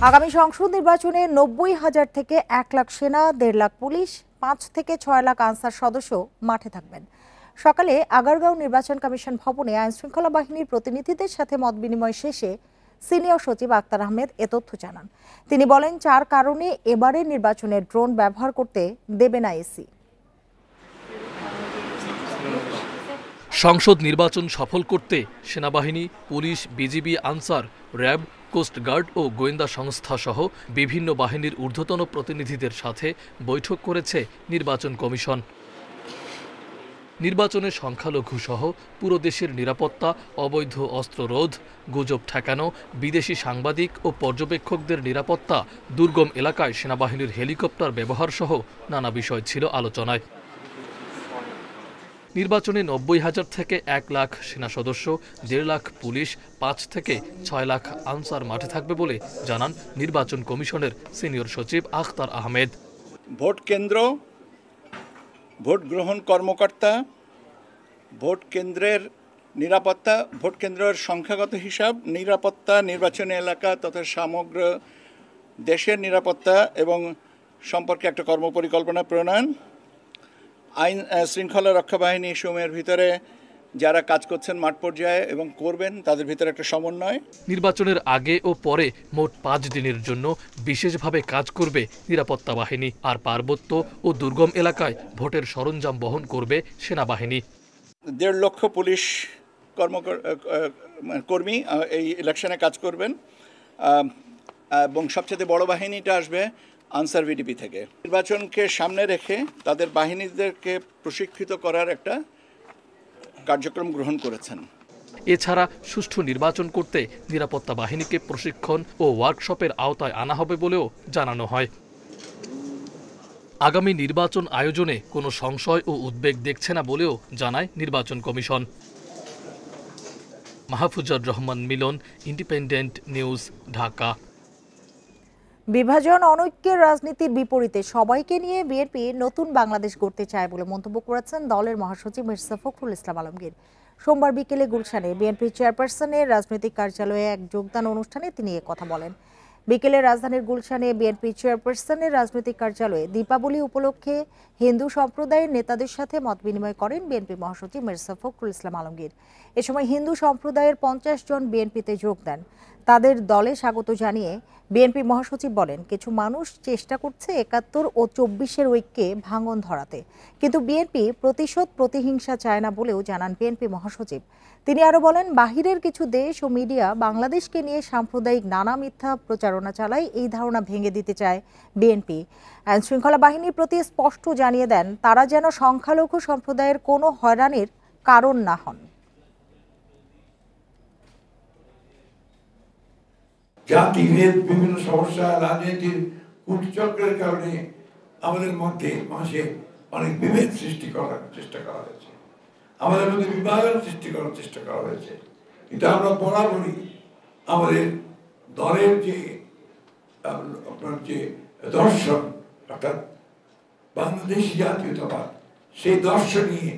আগামী সংসদ নির্বাচনে ৯০,০০০ থেকে ১ লাখ সেনা, ১.৫ লাখ পুলিশ, ৫ থেকে ৬ লাখ আনসার সদস্য মাঠে থাকবেন। সকালে আগারগাঁও নির্বাচন কমিশন ভবনে আইনশৃঙ্খলা বাহিনীর প্রতিনিধিদের সাথে মতবিনিময় শেষে সিনিয়র সচিব আক্তার আহমেদ এ তথ্য জানান। তিনি বলেন, ৪ কারণে এবারের নির্বাচনে ড্রোন ব্যবহার করতে দেবে না ইসি। সংসদ নির্বাচন সফল করতে সেনাবাহিনী, police, BGB, Ansar, RAB, coast guard ও গোয়েন্দা সংস্থা সহ বিভিন্ন বাহিনীর ঊর্ধ্বতন প্রতিনিধিদের সাথে বৈঠক করেছে নির্বাচন কমিশন। নির্বাচনের সংখ্যালঘু সহ পুরো দেশের নিরাপত্তা, অবৈধ অস্ত্র রোধ, গুজব ঠেকানো, বিদেশি সাংবাদিক ও পর্যবেক্ষকদের নিরাপত্তা, দুর্গম এলাকায় সেনাবাহিনীর হেলিকপ্টার ব্যবহার সহ নানা বিষয় ছিল আলোচনায়। নির্বাচনে ৯০,০০০ থেকে ১ লাখ সেনা সদস্য, ১.৫ লাখ পুলিশ, ৫ থেকে ৬ লাখ আনসার মাঠে থাকবে বলে জানান নির্বাচন কমিশনের সিনিয়র সচিব আখতার আহমেদ। ভোট কেন্দ্র, ভোট গ্রহণ কর্মকর্তা, ভোট কেন্দ্রের নিরাপত্তা, ভোট কেন্দ্রের সংখ্যাগত হিসাব, নিরাপত্তা, নির্বাচনী এলাকা তথা সমগ্র দেশের নিরাপত্তা এবং সম্পর্কে একটা কর্মপরিকল্পনা প্রণয়ন, আইন শৃঙ্খলা রক্ষা বাহিনী সমূহের ভিতরে যারা কাজ করছেন মাঠ পর্যায়ে এবং করবেন তাদের ভিতরে একটা সমন্বয়। নির্বাচনের আগে ও পরে মোট ৫ দিনের জন্য বিশেষভাবে কাজ করবে নিরাপত্তা বাহিনী, আর পার্বত্য ও দুর্গম এলাকায় ভোটের সরঞ্জাম বহন করবে সেনাবাহিনী। ১.৫ লক্ষ পুলিশ কর্মী এই ইলেকশনে কাজ করবেন এবং সবচেয়ে বড় বাহিনীটা আসবে আনসার ভিডিপি থেকে। নির্বাচনকে সামনে রেখে তাদের বাহিনীদেরকে প্রশিক্ষিত করার একটা কার্যক্রম গ্রহণ করেছেন। এছাড়া সুষ্ঠু নির্বাচন করতে নিরাপত্তা বাহিনীকে প্রশিক্ষণ ও ওয়ার্কশপের আওতায় আনা হবে বলেও জানানো হয়। আগামী নির্বাচন আয়োজনে কোনো সংশয় ও উদ্বেগ দেখছে না বলেও জানায় নির্বাচন কমিশন। মাহফুজার রহমান মিলন, ইন্ডিপেন্ডেন্ট নিউজ, ঢাকা। বিভাজন অনৈক্যের রাজনীতির বিপরীতে সবাইকে নিয়ে বিএনপি নতুন বাংলাদেশ গড়তে চায় বলে মন্তব্য করেছেন দলের মহাসচিব মির্জা ফখরুল ইসলাম আলমগীর। সোমবার বিকেলে গুলশানে বিএনপি চেয়ারপারসনের রাজনৈতিক কার্যালয়ে এক যোগদান অনুষ্ঠানে তিনি কথা বলেন। বিকেলে রাজধানীর গুলশানে বিএনপি চেয়ারপারসনের রাজনৈতিক কার্যালয়ে দীপাবলি উপলক্ষে হিন্দু সম্প্রদায়ের নেতাদের সাথে মতবিনিময় করেন বিএনপি মহাসচিব মির্জা ফখরুল ইসলাম আলমগীর। এ সময় হিন্দু সম্প্রদায়ের ৫০ জন বিএনপিতে যোগ দেন। তাদের দলে স্বাগত জানিয়ে বিএনপি মহাসচিব বলেন, কিছু মানুষ চেষ্টা করছে ৭১ ও ২৪-এর ঐক্যে ভাঙন ধরাতে, কিন্তু বিএনপি প্রতিশোধ, প্রতিহিংসা চায় না বলেও জানান বিএনপি মহাসচিব। তিনি আরো বলেন, বাহিরের কিছু দেশ ও মিডিয়া বাংলাদেশকে নিয়ে সাম্প্রদায়িক নানা মিথ্যা প্রচারণা চালায়, এই ধারণা ভেঙে দিতে চায় বিএনপি। আইনশৃঙ্খলা বাহিনীর প্রতি স্পষ্ট জানিয়ে দেন, তারা যেন সংখ্যালঘু সম্প্রদায়ের কোনো হয়রানির কারণ না হন। জাতিভেদ, বিভিন্ন সমস্যা, রাজনীতির কূটচক্রের কারণে আমাদের মধ্যে মাঝে অনেক বিভেদ সৃষ্টি করার চেষ্টা করা হয়েছে, আমাদের মধ্যে বিভাজন সৃষ্টি করার চেষ্টা করা হয়েছে। কিন্তু আমরা বরাবরই আমাদের দলের যে আপনার যে দর্শন, অর্থাৎ বাংলাদেশি জাতীয়তাবাদ, সেই দর্শন নিয়ে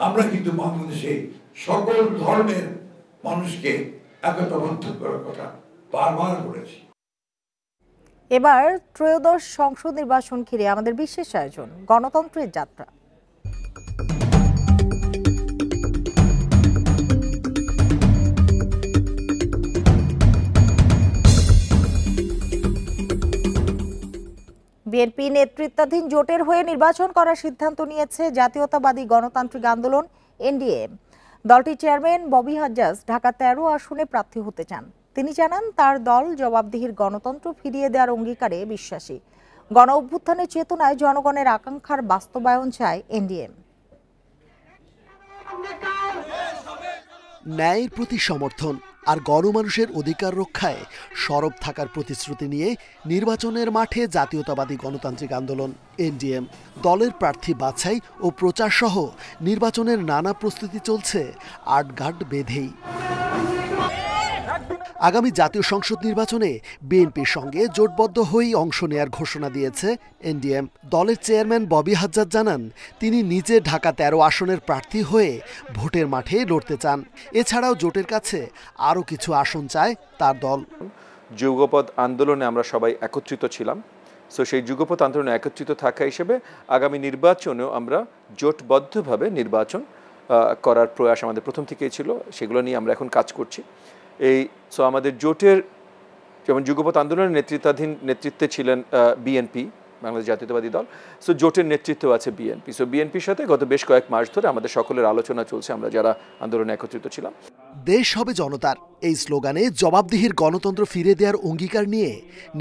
আমরা কিন্তু বাংলাদেশে সকল ধর্মের মানুষকে একতাবদ্ধ করার কথা বারবার বলেছি। এবার ত্রয়োদশ সংসদ নির্বাচন ঘিরে আমাদের বিশেষ আয়োজন, গণতন্ত্রের যাত্রা। বিএনপি নেতৃত্বাধীন জোটের হয়ে নির্বাচন করার সিদ্ধান্ত নিয়েছে জাতীয়তাবাদী গণতান্ত্রিক আন্দোলন এনডিএম। দলটির চেয়ারম্যান ববি হাজ্জাজ ঢাকা ১৩ আসনে প্রার্থী হতে চান। তিনি জানান, তার দল জবাবদিহির গণতন্ত্র ফিরিয়ে দেওয়ার অঙ্গীকারে বিশ্বাসী। গণ অভ্যুত্থানের চেতনায় জনগণের আকাঙ্ক্ষার বাস্তবায়ন চায় এনডিএম। ন্যায়ের প্রতি সমর্থন আর গণমানুষের অধিকার রক্ষায় সরব থাকার প্রতিশ্রুতি নিয়ে নির্বাচনের মাঠে জাতীয়তাবাদী গণতান্ত্রিক আন্দোলন এনডিএম। দলের প্রার্থী বাছাই ও প্রচার সহ নির্বাচনের নানা প্রস্তুতি চলছে আটঘাট বেঁধেই। আগামী জাতীয় সংসদ নির্বাচনে বিএনপির সঙ্গে জোটবদ্ধ হয়েই অংশ নেয়ার ঘোষণা দিয়েছে এনডিএম। দলের চেয়ারম্যান ববি হাজ্জাজ জানান, তিনি নিজে ঢাকা ১৩ আসনের প্রার্থী হয়ে ভোটের মাঠে লড়তে চান। এছাড়াও জোটের কাছে আরও কিছু আসন চায় তার দল। যুগপৎ আন্দোলনে আমরা সবাই একত্রিত ছিলাম। সো সেই যুগপৎ আন্দোলনে একত্রিত থাকা হিসেবে আগামী নির্বাচনেও আমরা জোটবদ্ধভাবে নির্বাচন করার প্রয়াস আমাদের প্রথম থেকেই ছিল। সেগুলো নিয়ে আমরা এখন কাজ করছি। সো আমাদের জোটের যেমন যুগপৎ আন্দোলনের নেতৃত্বে ছিলেন বিএনপি, বাংলাদেশ জাতীয়তাবাদী দল। সো জোটের নেতৃত্ব আছে বিএনপি। সো বিএনপির সাথে গত বেশ কয়েক মাস ধরে আমাদের সকলের আলোচনা চলছে, আমরা যারা আন্দোলনে একত্রিত ছিলাম। দেশ হবে জনতার, এই স্লোগানে জবাবদিহির গণতন্ত্র ফিরে দেওয়ার অঙ্গীকার নিয়ে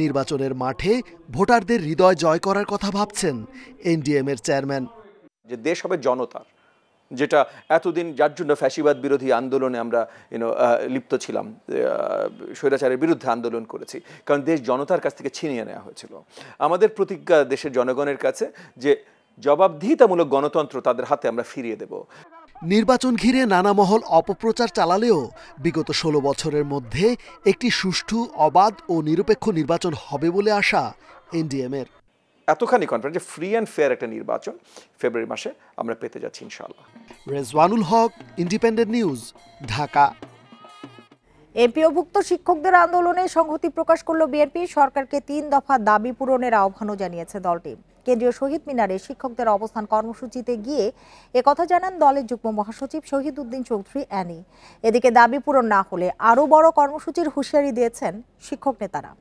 নির্বাচনের মাঠে ভোটারদের হৃদয় জয় করার কথা ভাবছেন এনডিএম এর চেয়ারম্যান। যে দেশ হবে জনতার, যেটা এতদিন যার জন্য ফ্যাসিবাদ বিরোধী আন্দোলনে আমরা লিপ্ত ছিলাম, স্বৈরাচারের বিরুদ্ধে আন্দোলন করেছি, কারণ দেশ জনতার কাছ থেকে ছিনিয়ে নেওয়া হয়েছিল। আমাদের প্রতিজ্ঞা দেশের জনগণের কাছে যে জবাবদিহিতামূলক গণতন্ত্র তাদের হাতে আমরা ফিরিয়ে দেব। নির্বাচন ঘিরে নানা মহল অপপ্রচার চালালেও বিগত 16 বছরের মধ্যে একটি সুষ্ঠু, অবাধ ও নিরপেক্ষ নির্বাচন হবে বলে আশা এনডিএম এর। এতখানি কনফিডেন্স যে ফ্রি অ্যান্ড ফেয়ার একটা নির্বাচন ফেব্রুয়ারি মাসে আমরা পেতে যাচ্ছি ইনশাআল্লাহ। রেজওয়ানুল হক, ইন্ডিপেন্ডেন্ট নিউজ, ঢাকা। এমপিওভুক্ত শিক্ষকদের আন্দোলনে সংহতি প্রকাশ করল বিএনপি। সরকারকে 3 দফা দাবি পূরণের আহ্বানও জানিয়েছে দলটি। কেন্দ্রীয় শহীদ মিনারে শিক্ষকদের অবস্থান কর্মসূচিতে গিয়ে একথা জানান দলের যুগ্ম মহাসচিব শহীদ উদ্দিন চৌধুরী অ্যানি। এদিকে দাবি পূরণ না হলে আরও বড় কর্মসূচির হুঁশিয়ারি দিয়েছেন শিক্ষক নেতারা।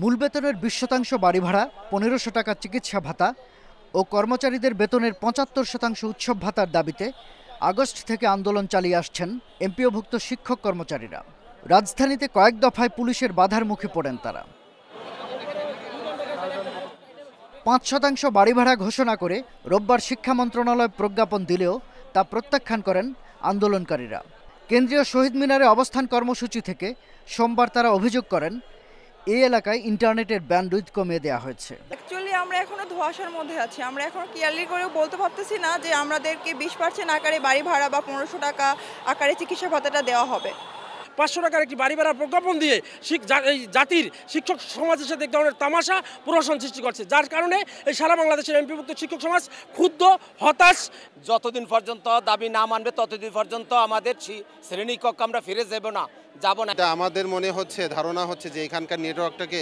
মূল বেতনের 20% বাড়ি ভাড়া, 1500 টাকা চিকিৎসা ভাতা ও কর্মচারীদের বেতনের 75% উৎসব ভাতার দাবিতে আগস্ট থেকে আন্দোলন চালিয়ে আসছেন এমপিওভুক্ত শিক্ষক কর্মচারীরা। রাজধানীতে কয়েক দফায় পুলিশের বাধার মুখে পড়েন তারা। 5% বাড়ি ভাড়া ঘোষণা করে রোববার শিক্ষা মন্ত্রণালয় প্রজ্ঞাপন দিলেও তা প্রত্যাখ্যান করেন আন্দোলনকারীরা। কেন্দ্রীয় শহীদ মিনারে অবস্থান কর্মসূচি থেকে সোমবার তারা অভিযোগ করেন এই এলাকায় ইন্টারনেটের ব্যান্ডউইথ কমিয়ে দেওয়া হয়েছে। অ্যাকচুয়ালি আমরা এখনো ধোঁয়াশার মধ্যে আছি। আমরা এখনো ক্লিয়ারলি করেও বলতে পারতেছি না যে আমাদেরকে 20% আকারে বাড়ি ভাড়া বা 1500 টাকা আকারে চিকিৎসা ভাতাটা দেওয়া হবে। 500 টাকার একটি বাড়ি ভাড়ার প্রজ্ঞাপন দিয়ে জাতির শিক্ষক সমাজের সাথে এক ধরনের তামাশা প্রহসন সৃষ্টি করছে, যার কারণে এই সারা বাংলাদেশের এমপিভুক্ত শিক্ষক সমাজ ক্ষুব্ধ, হতাশ। যতদিন পর্যন্ত দাবি না মানবে ততদিন পর্যন্ত আমাদের শ্রেণীকক্ষ আমরা ফিরে যাব না। আমাদের মনে হচ্ছে, ধারণা হচ্ছে যে এখানকার নেটওয়ার্কটাকে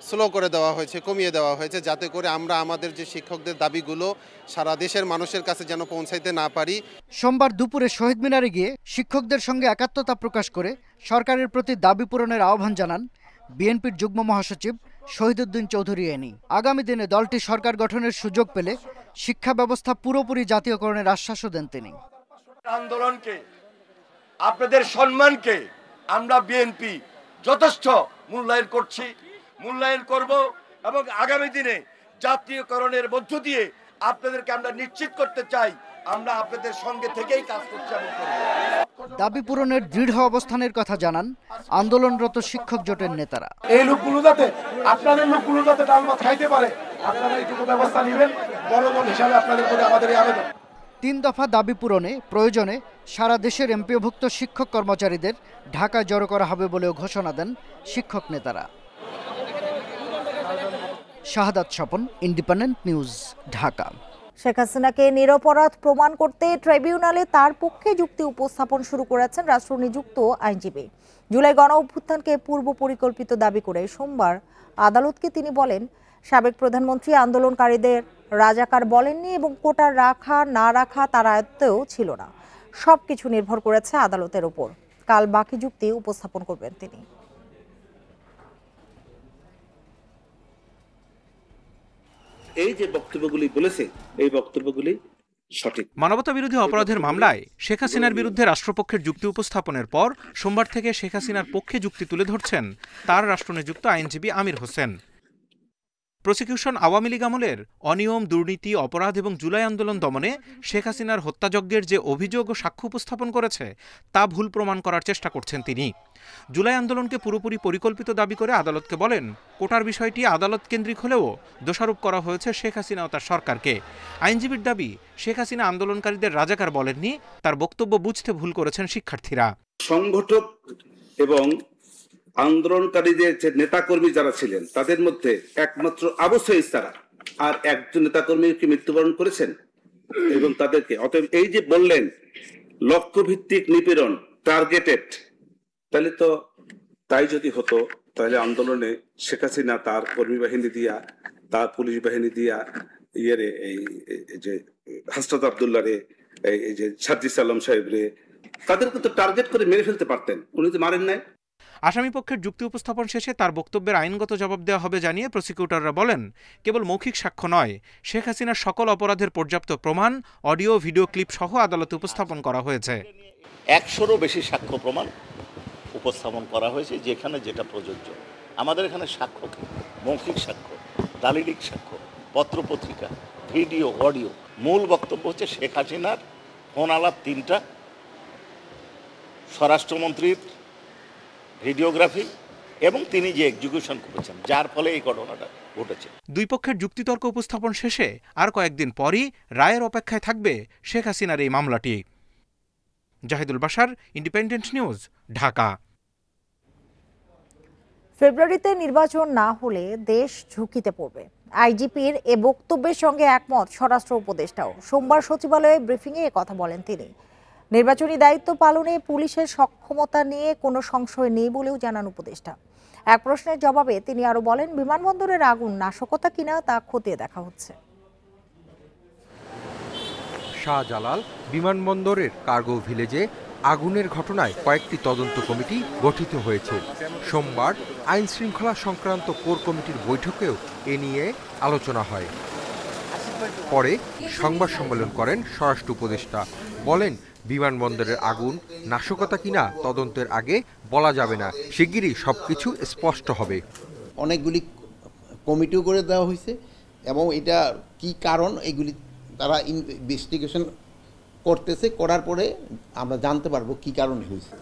স্লো করে দেওয়া হয়েছে, কমিয়ে দেওয়া হয়েছে, যাতে করে আমরা আমাদের যে শিক্ষকদের দাবিগুলো সারা দেশের মানুষের কাছে যেন পৌঁছাইতে না পারি। সোমবার দুপুরে শহীদ মিনারে গিয়ে শিক্ষকদের সঙ্গে একাত্মতা প্রকাশ করে সরকারের প্রতি দাবি পূরণের আহ্বান জানান বিএনপির যুগ্ম মহাসচিব শহীদ উদ্দিন চৌধুরী অ্যানি। আগামী দিনে দলটি সরকার গঠনের সুযোগ পেলে শিক্ষা ব্যবস্থা পুরোপুরি জাতীয়করণের আশ্বাসও দেন তিনি। আন্দোলনকে, আপনাদের সম্মানকে আমরা বিএনপি যথেষ্ট মূল্যায়ন করছি, মূল্যায়ন করব এবং আগামী দিনে জাতীয়করণের মধ্য দিয়ে আপনাদেরকে আমরা নিশ্চিত করতে চাই আমরা আপনাদের সঙ্গে থেকেই কাজ করছি। দাবি পূরণের দৃঢ় অবস্থানের কথা জানান আন্দোলনরত শিক্ষক জোটের নেতারা। এই লোকগুলো যাতে, আপনাদের লোকগুলো যাতে ডাল ভাত খাইতে পারে, আপনারা এইটুকু ব্যবস্থা নেবেন। বড় দল হিসাবে আপনাদের প্রতি আমাদের এই আবেদন। 3 দফা দাবি পূরণে প্রয়োজনে সারা দেশের এমপিওভুক্ত শিক্ষক কর্মচারীদের ঢাকায় জড়ো করা হবে বলেও ঘোষণা দেন শিক্ষক নেতারা। শাহাদাত স্বপন, ইন্ডিপেন্ডেন্ট নিউজ, ঢাকা। শেখ হাসিনাকে নিরপরাধ প্রমাণ করতে ট্রাইব্যুনালে তার পক্ষে যুক্তি উপস্থাপন শুরু করেছেন রাষ্ট্রনিযুক্ত আইনজীবী। জুলাই গণ অভ্যুত্থানকে পূর্ব পরিকল্পিত দাবি করে সোমবার আদালতকে তিনি বলেন, সাবেক প্রধানমন্ত্রী আন্দোলনকারীদের রাজাকার বলেননি এবং কোটা রাখা না রাখা তার আয়ত্তেও ছিল না। সবকিছু নির্ভর করেছে আদালতের উপর। কাল বাকি যুক্তি উপস্থাপন করবেন তিনি। এই যে বক্তব্যগুলি বলেছে, এই বক্তব্যগুলি সঠিক। মানবতা বিরোধী অপরাধের মামলায় শেখ হাসিনার বিরুদ্ধে রাষ্ট্রপক্ষের যুক্তি উপস্থাপনের পর সোমবার থেকে শেখ হাসিনার পক্ষে যুক্তি তুলে ধরছেন তার রাষ্ট্রনিযুক্ত আইনজীবী আমির হোসেন। প্রসিকিউশন আওয়ামী লীগ আমলের অনিয়ম, দুর্নীতি, অপরাধ এবং জুলাই আন্দোলন দমনে শেখ হাসিনার হত্যাযজ্ঞের যে অভিযোগ ও সাক্ষ্য উপস্থাপন করেছে তা ভুল প্রমাণ করার চেষ্টা করছেন তিনি। জুলাই আন্দোলনকে পুরোপুরি পরিকল্পিত দাবি করে আদালতকে বলেন, কোটার বিষয়টি আদালত কেন্দ্রিক হলেও দোষারোপ করা হয়েছে শেখ হাসিনা ও তার সরকারকে। আইনজীবীর দাবি, শেখ হাসিনা আন্দোলনকারীদের রাজাকার বলেননি, তার বক্তব্য বুঝতে ভুল করেছেন শিক্ষার্থীরা। সংগঠক এবং আন্দোলনকারীদের যে নেতাকর্মী যারা ছিলেন তাদের মধ্যে একমাত্র আবু সাঈদ ছাড়া আর একজন নেতাকর্মী কি মৃত্যুবরণ করেছেন এবং তাদেরকে, অতএব এই যে বললেন লক্ষ্যভিত্তিক নিপীড়ন, টার্গেটেড, তাহলে তো তাই যদি হতো তাহলে আন্দোলনে শেখ হাসিনা তার কর্মী বাহিনী দিয়া, তার পুলিশ বাহিনী দিয়া এই যে হাসনাত আব্দুল্লাহ রে, এই যে সাজ্জিদ সালাম সাহেব রে, তাদেরকে তো টার্গেট করে মেরে ফেলতে পারতেন, উনি তো মারেন নাই। আসামি পক্ষের যুক্তি উপস্থাপন শেষে তার বক্তব্যের আইনগত জবাব দেওয়া হবে জানিয়ে প্রসিকিউটররা বলেন, কেবল মৌখিক সাক্ষ্য নয়, শেখ হাসিনার সকল অপরাধের পর্যাপ্ত প্রমাণ অডিও ভিডিও ক্লিপ সহ আদালতে উপস্থাপন করা হয়েছে। 100-রও বেশি সাক্ষ্য প্রমাণ উপস্থাপন করা হয়েছে, যেখানে যেটা প্রযোজ্য। আমাদের এখানে সাক্ষ্য কি? মৌখিক সাক্ষ্য, দালিলিক সাক্ষ্য, পত্রপত্রিকা, ভিডিও, অডিও। মূল বক্তব্য হচ্ছে শেখ হাসিনার ফোন আলাপ 3টা, স্বরাষ্ট্রমন্ত্রীর ভিডিওগ্রাফি এবং তিনি যে এক্সিকিউশন করেছেন, যার ফলে এই ঘটনাটা ঘটেছে। দুই পক্ষের যুক্তিতর্ক উপস্থাপন শেষে আর কয়েকদিন পরই রায়ের অপেক্ষায় থাকবে শেখ হাসিনার এই মামলাটি। Zahidul Bashar, Independent news, Dhaka. ফেব্রুয়ারিতে নির্বাচন না হলে দেশ ঝুঁকিতে পড়বে, আইজিপির এ বক্তব্যের সঙ্গে একমত স্বরাষ্ট্র উপদেষ্টাও। সোমবার সচিবালয়ে ব্রিফিংয়ে কথা বলেন তিনি। নির্বাচনী দায়িত্ব পালনে পুলিশের সক্ষমতা নিয়ে কোনো সংশয় নেই বলেও জানান উপদেষ্টা। এক প্রশ্নের জবাবে তিনি আরো বলেন, বিমানবন্দরের আগুন নাশকতা কিনা তা খতিয়ে দেখা হচ্ছে। শাহজালাল বিমানবন্দরের কার্গো ভিলেজে আগুনের ঘটনায় কয়েকটি তদন্ত কমিটি গঠিত হয়েছে। সোমবার আইন শৃঙ্খলা সংক্রান্ত কোর কমিটির বৈঠকেও এ নিয়ে আলোচনা হয়। পরে সংবাদ সম্মেলন করেন স্বরাষ্ট্র উপদেষ্টা। বলেন, বিমানবন্দরের আগুন নাশকতা কিনা তদন্তের আগে বলা যাবে না, শিগগিরই সবকিছু স্পষ্ট হবে। অনেকগুলি কমিটিও করে দেওয়া হয়েছে এবং এটা কি কারণ এগুলি তারা ইনভেস্টিগেশন করতেছে, করার পরে আমরা জানতে পারবো কি কারণে হয়েছে।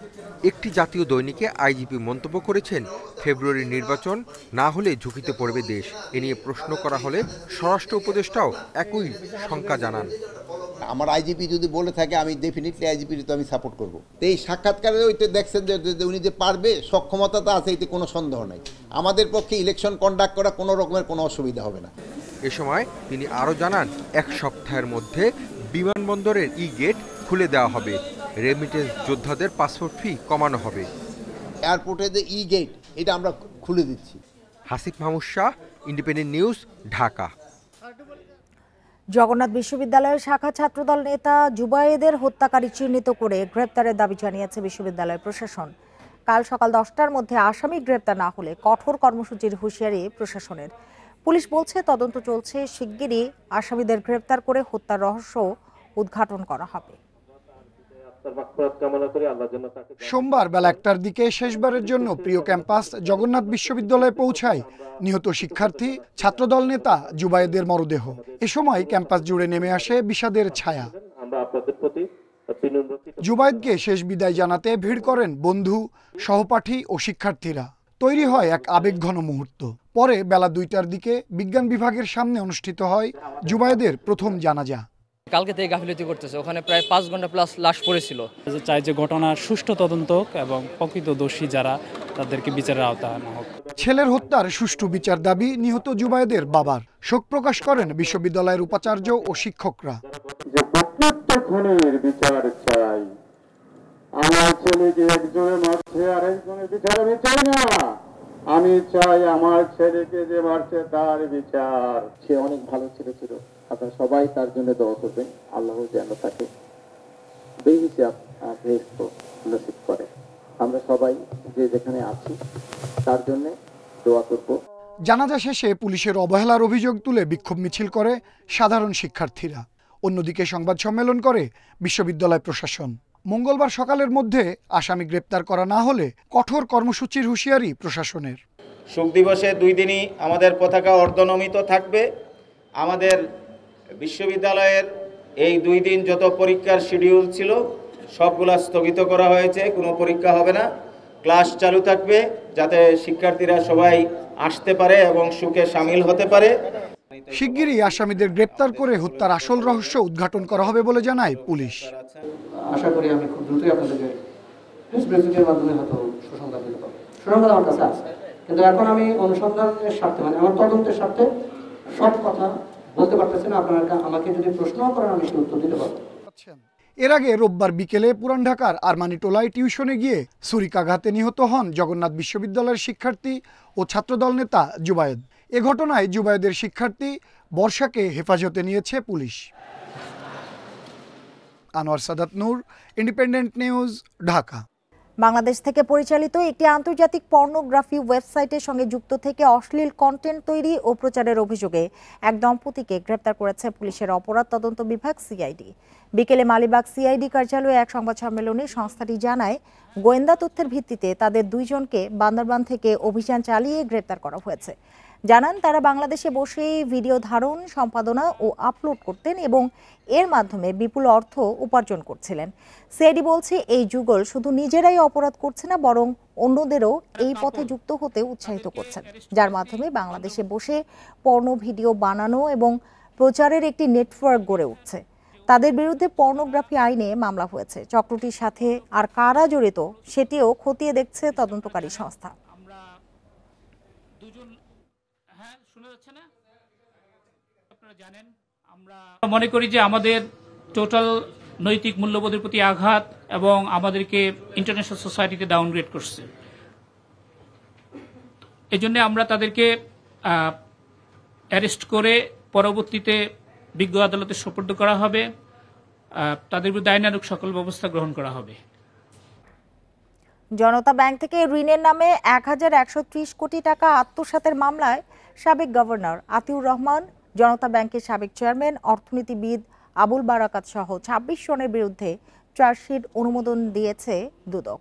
একটি জাতীয় দৈনিকে আইজিপি মন্তব্য করেছেন, ফেব্রুয়ারির নির্বাচন না হলে ঝুঁকিতে পড়বে দেশ। এ নিয়ে প্রশ্ন করা হলে স্বরাষ্ট্র উপদেষ্টাও একই শঙ্কা জানান। আমার আইজিপি যদি বলে থাকে, আমি ডেফিনেটলি আইজিপির তো আমি সাপোর্ট করবো। তো এই সাক্ষাৎকারে ওইটা দেখছেন যে উনি যে পারবে, সক্ষমতা তো আছে, এতে কোনো সন্দেহ নাই। আমাদের পক্ষে ইলেকশন কন্ডাক্ট করা কোনো রকমের কোনো অসুবিধা হবে না। এ সময় তিনি আরও জানান, 1 সপ্তাহের মধ্যে বিমানবন্দরের ই গেট খুলে দেওয়া হবে, রেমিটেন্স যোদ্ধাদের পাসপোর্ট ফি কমানো হবে। এয়ারপোর্টে যে ই গেট, এটা আমরা খুলে দিচ্ছি। Hasif Mahmud Shah, independent news, Dhaka. জগন্নাথ বিশ্ববিদ্যালয়ের শাখা ছাত্রদল নেতা জুবায়েদের হত্যাকারী চিহ্নিত করে গ্রেপ্তারের দাবি জানিয়েছে বিশ্ববিদ্যালয় প্রশাসন। কাল সকাল 10টার মধ্যে আসামি গ্রেপ্তার না হলে কঠোর কর্মসূচির হুঁশিয়ারি প্রশাসনের। পুলিশ বলছে তদন্ত চলছে, শিগগিরই আসামিদের গ্রেপ্তার করে হত্যার রহস্য উদ্ঘাটন করা হবে। সোমবার বেলা 1টার দিকে শেষবারের জন্য প্রিয় ক্যাম্পাস জগন্নাথ বিশ্ববিদ্যালয়ে পৌঁছায় নিহত শিক্ষার্থী ছাত্রদল নেতা জুবায়েদের মরদেহ। এ সময় ক্যাম্পাস জুড়ে নেমে আসে বিষাদের ছায়া। জুবায়েদকে শেষ বিদায় জানাতে ভিড় করেন বন্ধু, সহপাঠী ও শিক্ষার্থীরা। তৈরি হয় এক আবেগঘন মুহূর্ত। পরে বেলা 2টার দিকে বিজ্ঞান বিভাগের সামনে অনুষ্ঠিত হয় জুবায়েদের প্রথম জানাজা। কালকে থেকে গাফিলতি করতেছে, ওখানে প্রায় 5 ঘন্টা প্লাস লাশ পড়েছিল। চাই যে ঘটনার সুষ্ঠু তদন্ত এবং প্রকৃত দোষী যারা তাদেরকে বিচারের আওতায় আনা হোক। ছেলের হত্যার সুষ্ঠু বিচার দাবি নিহত জুবায়েদের বাবার। শোক প্রকাশ করেন বিশ্ববিদ্যালয়ের উপাচার্য ও শিক্ষকরা। প্রত্যেকটা খুনের বিচার চাই। আমার ছেলেকে একজনে মারছে আর একজনের বিচার আমি চাই না। আমি চাই আমার ছেলেকে যে মারছে তার বিচার। সে অনেক ভালো ছেলে ছিল, আপনারা সবাই তার জন্য দোয়া করবেন, আল্লাহ যেন তাকে বেহিসাব বেহেশত নসিব করে। আমরা সবাই যে যেখানে আছি তার জন্য দোয়া করব। জানাজা শেষে পুলিশের অবহেলার অভিযোগ তুলে বিক্ষোভ মিছিল করে সাধারণ শিক্ষার্থীরা। অন্যদিকে সংবাদ সম্মেলন করে বিশ্ববিদ্যালয় প্রশাসন। মঙ্গলবার সকালের মধ্যে আসামি গ্রেপ্তার করা না হলে কঠোর কর্মসূচির হুঁশিয়ারি প্রশাসনের। শোক দিবসে 2 দিনই আমাদের পতাকা অর্ধনমিত থাকবে। আমাদের বিশ্ববিদ্যালয়ের এই 2 দিন যত পরীক্ষার শিডিউল ছিল সবগুলা স্থগিত করা হয়েছে, কোনো পরীক্ষা হবে না। ক্লাস চালু থাকবে যাতে শিক্ষার্থীরা সবাই আসতে পারে এবং সুখে শামিল হতে পারে। শিগগিরই আসামিদের গ্রেপ্তার করে হত্যার আসল রহস্য উদ্ঘাটন করা হবে বলে জানায় পুলিশ। আশা করি আমি খুব দ্রুতই আপনাদেরকে প্রেস ব্রিফিংয়ের মাধ্যমে হয়তো সুসংবাদ দিতে পারবো। সুসংবাদ আমার কাছে আছে, কিন্তু এখন আমি অনুসন্ধানের স্বার্থে আমার তদন্তের স্বার্থে সব কথা বলতে পারতেছি না। আপনারা আমাকে যদি প্রশ্ন করেন আমি উত্তর দিতে পারবো। এর আগে রোববার বিকেলে পুরান ঢাকার আরমানিটোলায় টিউশনে গিয়ে ছুরিকাঘাতে নিহত হন জগন্নাথ বিশ্ববিদ্যালয়ের শিক্ষার্থী ও ছাত্রদল নেতা জুবায়েদ। এ ঘটনায় জুবায়েদের শিক্ষার্থী বর্ষাকে হেফাজতে নিয়েছে পুলিশ। আনোয়ার সাদাত নূর, ইন্ডিপেন্ডেন্ট নিউজ, ঢাকা। বাংলাদেশ থেকে পরিচালিত একটি আন্তর্জাতিক পর্নোগ্রাফি ওয়েবসাইটের সঙ্গে যুক্ত থেকে অশ্লীল কন্টেন্ট তৈরি ও প্রচারের অভিযোগে এক দম্পতিকে গ্রেপ্তার করেছে পুলিশের অপরাধ তদন্ত বিভাগ সিআইডি। বিকেলে মালিবাগ সিআইডি কার্যালয়ে এক সংবাদ সম্মেলনে সংস্থাটি জানায়, গোয়েন্দা তথ্যের ভিত্তিতে তাদের দুইজনকে বান্দরবান থেকে অভিযান চালিয়ে গ্রেপ্তার করা হয়েছে। জানান তারা বাংলাদেশে বসেই ভিডিও ধারণ, সম্পাদনা ও আপলোড করতেন এবং এর মাধ্যমে বিপুল অর্থ উপার্জন করছিলেন। সিআইডি বলছে এই যুগল শুধু নিজেরাই অপরাধ করছে না, বরং অন্যদেরও এই পথে যুক্ত হতে উৎসাহিত করছেন, যার মাধ্যমে বাংলাদেশে বসে পর্নো ভিডিও বানানো এবং প্রচারের একটি নেটওয়ার্ক গড়ে উঠছে। তাদের বিরুদ্ধে পর্নোগ্রাফি আইনে মামলা হয়েছে। চক্রটির সাথে আর কারা জড়িত সেটিও খতিয়ে দেখছে তদন্তকারী সংস্থা। আমরা মনে করি যে আমাদের টোটাল নৈতিক মূল্যবোধের প্রতি আঘাত এবং আমাদেরকে ইন্টারন্যাশনাল সোসাইটিতে ডাউনগ্রেড করছে। এজন্য আমরা তাদেরকে অ্যারেস্ট করে পরবর্তীতে বিজ্ঞ আদালতে সোপর্দ করা হবে। তাদের বিরুদ্ধে আইনানুগ সকল ব্যবস্থা গ্রহণ করা হবে। জনতা ব্যাংক থেকে ঋণের নামে ১,১৩০ কোটি টাকা আত্মসাতের মামলায় সাবেক গভর্নর আতিউর রহমান, জনতা ব্যাংকের সাবেক চেয়ারম্যান, অর্থনীতিবিদ আবুল বারাকাত সহ ২৬ জনের বিরুদ্ধে চার্জশিট অনুমোদন দিয়েছে দুদক।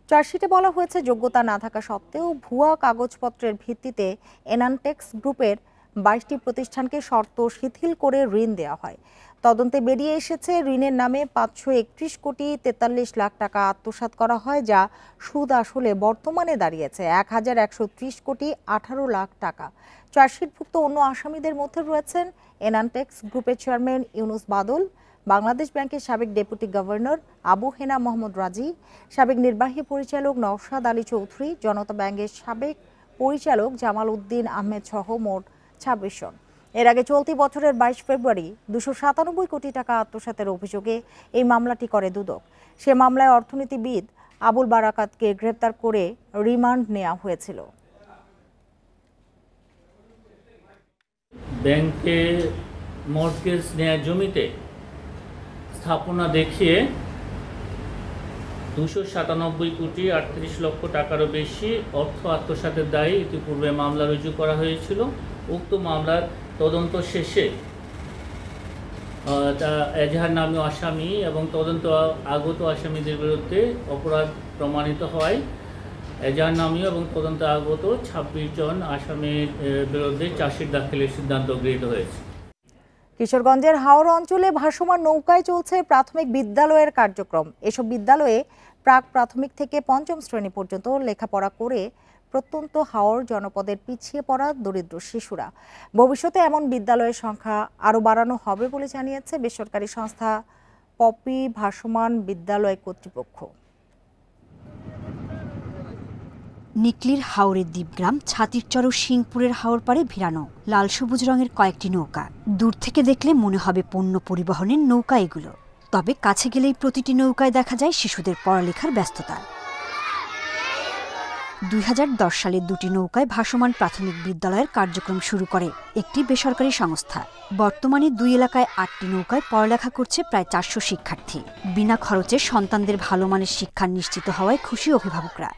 চার্জশিটে বলা হয়েছে, যোগ্যতা না থাকা সত্ত্বেও ভুয়া কাগজপত্রের ভিত্তিতে এনানটেক্স গ্রুপের ২২টি প্রতিষ্ঠানকে শর্ত শিথিল করে ঋণ দেওয়া হয়। তদন্তে বেরিয়ে এসেছে, ঋণের নামে ৫৩১ কোটি ৪৩ লাখ টাকা আত্মসাৎ করা হয়, যা সুদ আসলে বর্তমানে দাঁড়িয়েছে ১,১৩০ কোটি ১৮ লাখ টাকা। চার্জশিটভুক্ত অন্য আসামিদের মধ্যে রয়েছেন এনানটেক্স গ্রুপের চেয়ারম্যান ইউনুস বাদল, বাংলাদেশ ব্যাংকের সাবেক ডেপুটি গভর্নর আবু হেনা মোহাম্মদ রাজি, সাবেক নির্বাহী পরিচালক নওশাদ আলী চৌধুরী, জনতা ব্যাংকের সাবেক পরিচালক জামাল উদ্দিন আহমেদ সহ মোট ২৬ জন। এর আগে চলতি বছরের ২২ ফেব্রুয়ারি ২৯৭ কোটি টাকা আত্মসাতের অভিযোগে এই মামলাটি করে দুদক। সে মামলায় অর্থনীতিবিদ আবুল বারাকাতকে গ্রেপ্তার করে রিমান্ড নেওয়া হয়েছিল। ব্যাংকে মর্টগেজ নেয়া জমিতে স্থাপনা দেখিয়ে ২৯৭ কোটি ৩৮ লক্ষ টাকারও বেশি অর্থ আত্মসাতের দায়ে ইতিপূর্বে মামলা রুজু করা হয়েছিল। উক্ত মামলার তদন্ত শেষে এজাহার নামীয় আসামি এবং তদন্ত আগত আসামিদের বিরুদ্ধে অপরাধ প্রমাণিত হয়। এজাহার নামীয় এবং তদন্ত আগত ২৬ জন আসামির বিরুদ্ধে চার্জশিট দাখিলের সিদ্ধান্ত গৃহীত হয়েছে। কিশোরগঞ্জের হাওড় অঞ্চলে ভাসমান নৌকায় চলছে প্রাথমিক বিদ্যালয়ের কার্যক্রম। এসব বিদ্যালয়ে প্রাক প্রাথমিক থেকে পঞ্চম শ্রেণী পর্যন্ত লেখাপড়া করে প্রত্যন্ত হাওড় জনপদের পিছিয়ে পড়া দরিদ্র শিশুরা। ভবিষ্যতে এমন বিদ্যালয়ের সংখ্যা আরও বাড়ানো হবে বলে জানিয়েছে বেসরকারি সংস্থা পপি ভাসমান বিদ্যালয় কর্তৃপক্ষ। নিকলির হাওরের দ্বীপগ্রাম ছাতিরচর ও সিংপুরের হাওর পাড়ে ভিড়ানো লাল সবুজ রঙের কয়েকটি নৌকা। দূর থেকে দেখলে মনে হবে পণ্য পরিবহনের নৌকা এগুলো, তবে কাছে গেলেই প্রতিটি নৌকায় দেখা যায় শিশুদের পড়ালেখার ব্যস্ততা। ২০১০ সালে দুটি নৌকায় ভাসমান প্রাথমিক বিদ্যালয়ের কার্যক্রম শুরু করে একটি বেসরকারি সংস্থা। বর্তমানে দুই এলাকায় ৮টি নৌকায় পড়ালেখা করছে প্রায় ৪০০ শিক্ষার্থী। বিনা খরচে সন্তানদের ভালো মানের শিক্ষা নিশ্চিত হওয়ায় খুশি অভিভাবকরা।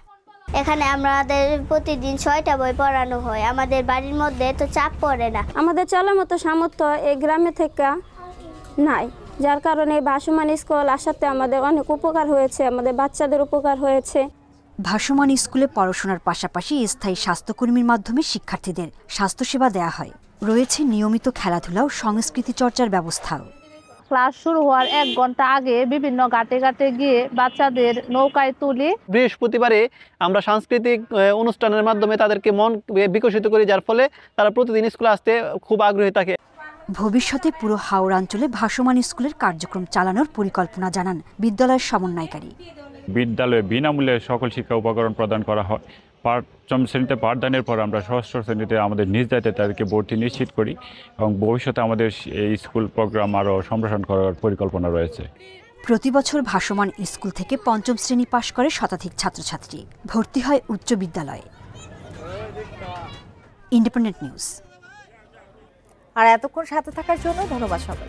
এখানে আমাদের প্রতিদিন ৬টা বই পড়ানো হয়, আমাদের বাড়ির মধ্যে তো চাপ পড়ে না। আমাদের চলার মতো সামর্থ্য এই গ্রামে থেকে নাই, যার কারণে ভাসমান স্কুল আসাতে আমাদের অনেক উপকার হয়েছে, আমাদের বাচ্চাদের উপকার হয়েছে। ভাসমান স্কুলে পড়াশোনার পাশাপাশি স্থায়ী স্বাস্থ্যকর্মীর মাধ্যমে শিক্ষার্থীদের স্বাস্থ্যসেবা দেয়া হয়। রয়েছে নিয়মিত খেলাধুলা ও সংস্কৃতি চর্চার ব্যবস্থাও। ক্লাস শুরু হওয়ার ১ ঘন্টা আগে বিভিন্ন ঘাটে ঘাটে গিয়ে বাচ্চাদের নৌকায় তুলি। বৃহস্পতিবারে আমরা সাংস্কৃতিক অনুষ্ঠানের মাধ্যমে তাদেরকে মন বিকশিত করি, যার ফলে তারা প্রতিদিন স্কুলে আসতে খুব আগ্রহী থাকে। ভবিষ্যতে পুরো হাওড় অঞ্চলে ভাসমান স্কুলের কার্যক্রম চালানোর পরিকল্পনা জানান বিদ্যালয়ের সমন্বয়কারী। বিদ্যালয়ে বিনামূল্যে সকল শিক্ষা উপকরণ প্রদান করা হয়। পঞ্চম শ্রেণীতে পাঠদানের পর আমরা ষষ্ঠ শ্রেণীতে আমাদের নিজ দায়িত্বে তাদেরকে ভর্তি নিশ্চিত করি এবং ভবিষ্যতে আমাদের এই স্কুল প্রোগ্রাম আরও সম্প্রসারণ করার পরিকল্পনা রয়েছে। প্রতি বছর ভাসমান স্কুল থেকে পঞ্চম শ্রেণী পাশ করে শতাধিক ছাত্রছাত্রী ভর্তি হয় উচ্চ বিদ্যালয়ে। Independent news. আর এতক্ষণ সাথে থাকার জন্য ধন্যবাদ সবাই।